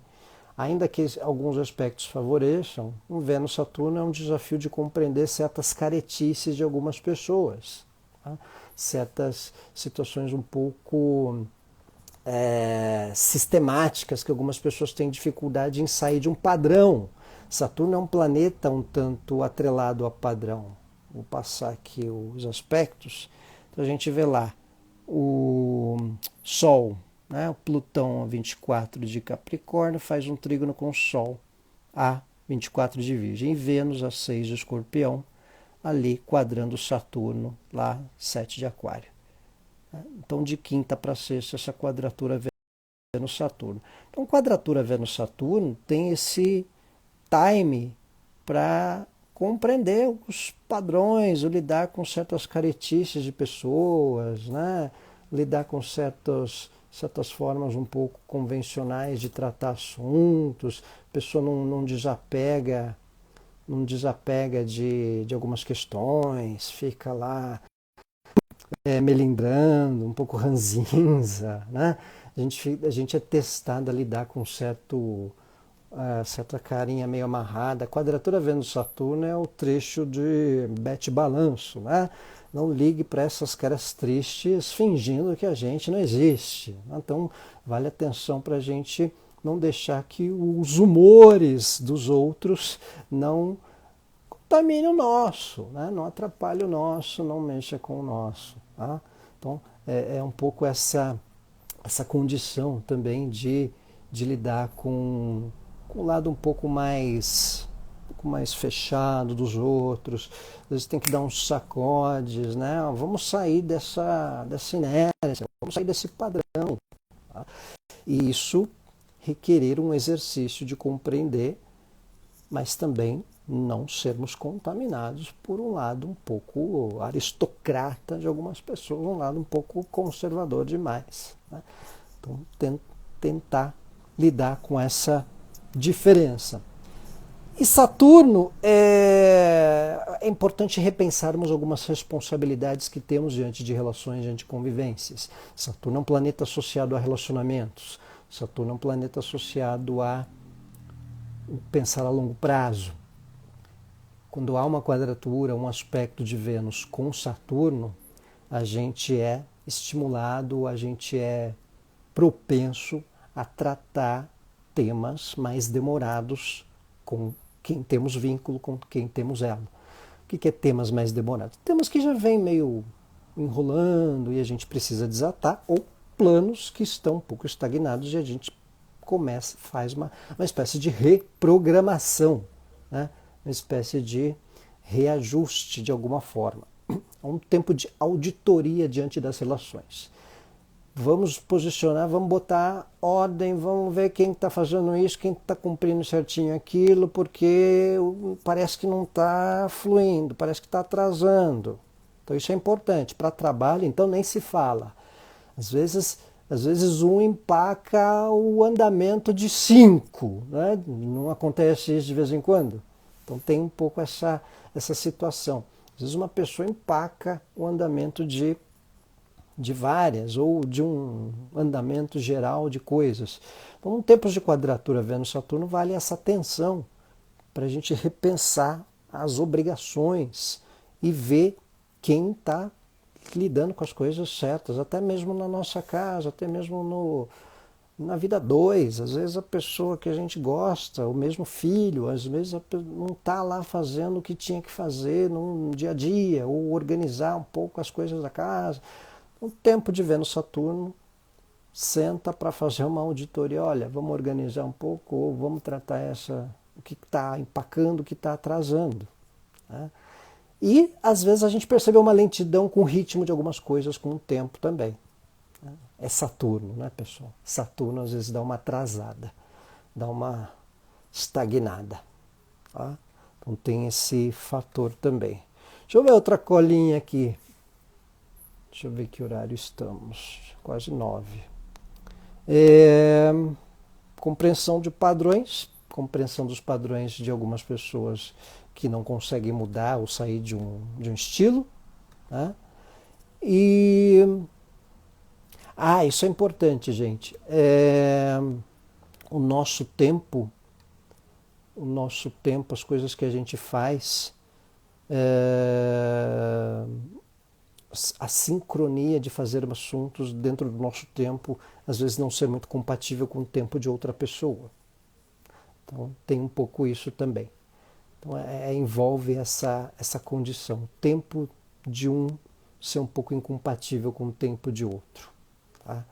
Ainda que alguns aspectos favoreçam, o Vênus-Saturno é um desafio de compreender certas caretices de algumas pessoas, tá? Certas situações um pouco sistemáticas que algumas pessoas têm dificuldade em sair de um padrão. Saturno é um planeta um tanto atrelado a padrão. Vou passar aqui os aspectos. Então a gente vê lá o Sol, né? O Plutão a 24 de Capricórnio faz um trígono com o Sol a 24 de Virgem. E Vênus a 6 de Escorpião, ali quadrando Saturno, lá 7 de Aquário. Então de quinta para sexta essa quadratura Vênus-Saturno. Então quadratura Vênus-Saturno tem esse time para compreender os padrões, lidar com certas caretices de pessoas, né? Lidar com certas formas um pouco convencionais de tratar assuntos, a pessoa não desapega de algumas questões, fica lá melindrando, um pouco ranzinza, né? A gente é testado a lidar com certa carinha meio amarrada. A quadratura Vênus-Saturno é o trecho de Bete Balanço, né? Não ligue para essas caras tristes fingindo que a gente não existe. Então, vale atenção para a gente não deixar que os humores dos outros não contamine o nosso, né? Não atrapalhe o nosso, não mexa com o nosso. Tá? Então, é um pouco essa condição também de lidar com o lado um pouco mais fechado dos outros. Às vezes tem que dar uns sacodes, né? Vamos sair dessa inércia, vamos sair desse padrão. Tá? E isso requerer um exercício de compreender, mas também não sermos contaminados por um lado um pouco aristocrata de algumas pessoas, um lado um pouco conservador demais. Né? Então, tentar lidar com essa diferença. E Saturno, é importante repensarmos algumas responsabilidades que temos diante de relações, diante de convivências. Saturno é um planeta associado a relacionamentos. Saturno é um planeta associado a pensar a longo prazo. Quando há uma quadratura, um aspecto de Vênus com Saturno, a gente é estimulado, a gente é propenso a tratar temas mais demorados com quem temos vínculo, com quem temos elo. O que é temas mais demorados? Temas que já vêm meio enrolando e a gente precisa desatar, ou planos que estão um pouco estagnados e a gente faz uma espécie de reprogramação, né? Uma espécie de reajuste de alguma forma. É um tempo de auditoria diante das relações. Vamos posicionar, vamos botar ordem, vamos ver quem está fazendo isso, quem está cumprindo certinho aquilo, porque parece que não está fluindo, parece que está atrasando. Então isso é importante. Para trabalho, então, nem se fala. Às vezes um empaca o andamento de 5, né? Não acontece isso de vez em quando? Então tem um pouco essa situação. Às vezes uma pessoa empaca o andamento de várias, ou de um andamento geral de coisas. Então, em tempos de quadratura Vênus-Saturno, vale essa atenção para a gente repensar as obrigações e ver quem está lidando com as coisas certas, até mesmo na nossa casa, até mesmo na vida dois. Às vezes a pessoa que a gente gosta, o mesmo filho, às vezes não está lá fazendo o que tinha que fazer no dia a dia, ou organizar um pouco as coisas da casa. Um tempo de Vênus-Saturno, senta para fazer uma auditoria. Olha, vamos organizar um pouco, ou vamos tratar o que está empacando, o que está atrasando. Né? E às vezes a gente percebe uma lentidão com o ritmo de algumas coisas com o tempo também. É Saturno, né, pessoal? Saturno às vezes dá uma atrasada, dá uma estagnada. Tá? Então tem esse fator também. Deixa eu ver outra colinha aqui. Deixa eu ver que horário estamos. Quase 9. Compreensão de padrões, compreensão dos padrões de algumas pessoas que não conseguem mudar ou sair de um estilo. Né? E isso é importante, gente. O nosso tempo, as coisas que a gente faz, a sincronia de fazer assuntos dentro do nosso tempo, às vezes não ser muito compatível com o tempo de outra pessoa. Então tem um pouco isso também. Então envolve essa condição, o tempo de um ser um pouco incompatível com o tempo de outro. Tá?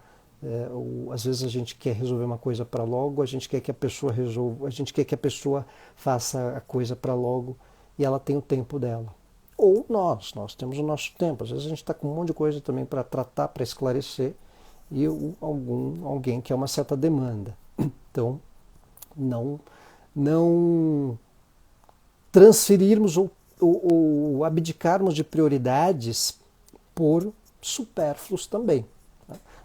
Às vezes a gente quer resolver uma coisa para logo, a gente quer que a pessoa resolva, a gente quer que a pessoa faça a coisa para logo e ela tem o tempo dela. Ou nós temos o nosso tempo. Às vezes a gente está com um monte de coisa também para tratar, para esclarecer, e alguém quer uma certa demanda. Então, não transferirmos ou abdicarmos de prioridades por supérfluos também.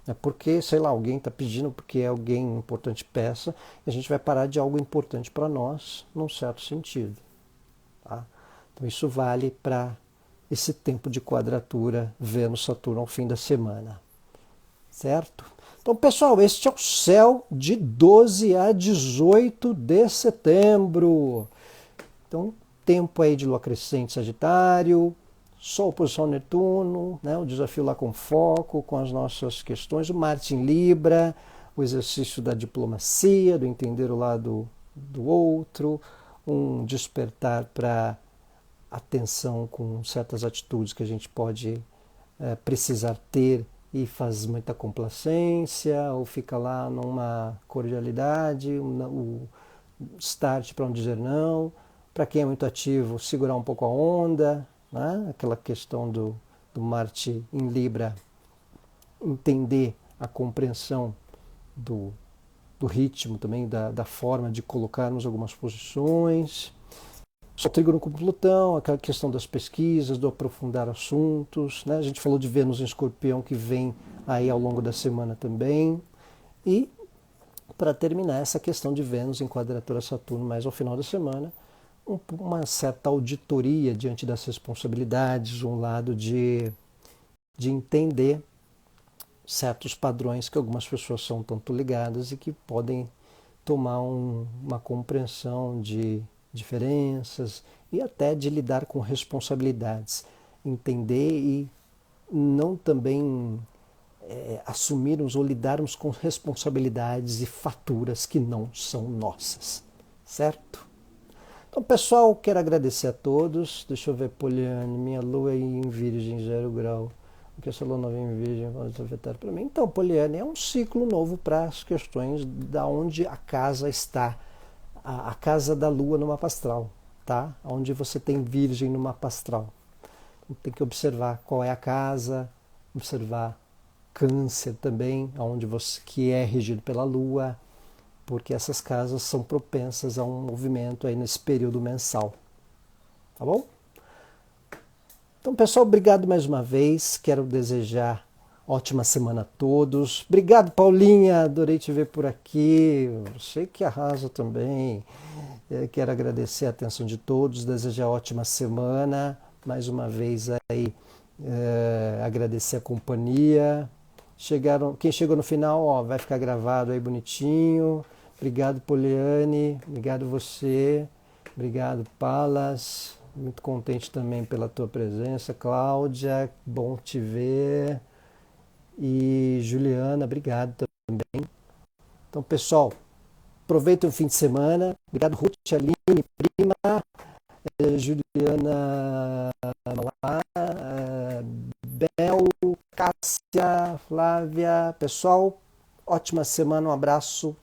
Né? Porque, sei lá, alguém está pedindo porque é alguém importante peça, e a gente vai parar de algo importante para nós, num certo sentido. Tá? Então isso vale para esse tempo de quadratura Vênus-Saturno ao fim da semana. Certo? Então, pessoal, este é o céu de 12 a 18 de setembro. Então, tempo aí de lua crescente Sagitário, Sol oposição Netuno, né, o desafio lá com foco, com as nossas questões, o Marte em Libra, o exercício da diplomacia, do entender o lado do outro, um despertar para atenção com certas atitudes que a gente pode precisar ter e faz muita complacência, ou fica lá numa cordialidade, o start para não dizer não. Para quem é muito ativo, segurar um pouco a onda, né? Aquela questão do Marte em Libra, entender a compreensão do ritmo também, da forma de colocarmos algumas posições. Sol trígono com Plutão, aquela questão das pesquisas, do aprofundar assuntos. Né? A gente falou de Vênus em Escorpião, que vem aí ao longo da semana também. E, para terminar, essa questão de Vênus em quadratura Saturno, mais ao final da semana, uma certa auditoria diante das responsabilidades, um lado de entender certos padrões que algumas pessoas são tanto ligadas e que podem tomar uma compreensão de diferenças e até de lidar com responsabilidades, entender e não também assumirmos ou lidarmos com responsabilidades e faturas que não são nossas, certo? Então, pessoal, quero agradecer a todos. Deixa eu ver, Poliane, minha lua é em Virgem, 0 grau. O que essa lua nova em Virgem pode afetar para mim? Então, Poliane, é um ciclo novo para as questões da onde a casa está, a casa da lua no mapa astral, tá? Onde você tem Virgem no mapa astral. Tem que observar qual é a casa, observar Câncer também, onde que é regido pela lua, porque essas casas são propensas a um movimento aí nesse período mensal. Tá bom? Então, pessoal, obrigado mais uma vez. Quero desejar ótima semana a todos. Obrigado, Paulinha. Adorei te ver por aqui. Você que arrasa também. Quero agradecer a atenção de todos. Desejar ótima semana. Mais uma vez aí, agradecer a companhia. Quem chegou no final, ó, vai ficar gravado aí bonitinho. Obrigado, Poliane. Obrigado você. Obrigado, Palas. Muito contente também pela tua presença, Cláudia. Bom te ver. E Juliana, obrigado também. Então, pessoal, aproveita o fim de semana. Obrigado, Ruth, Aline, Prima, Juliana, Bel, Cássia, Flávia. Pessoal, ótima semana, um abraço.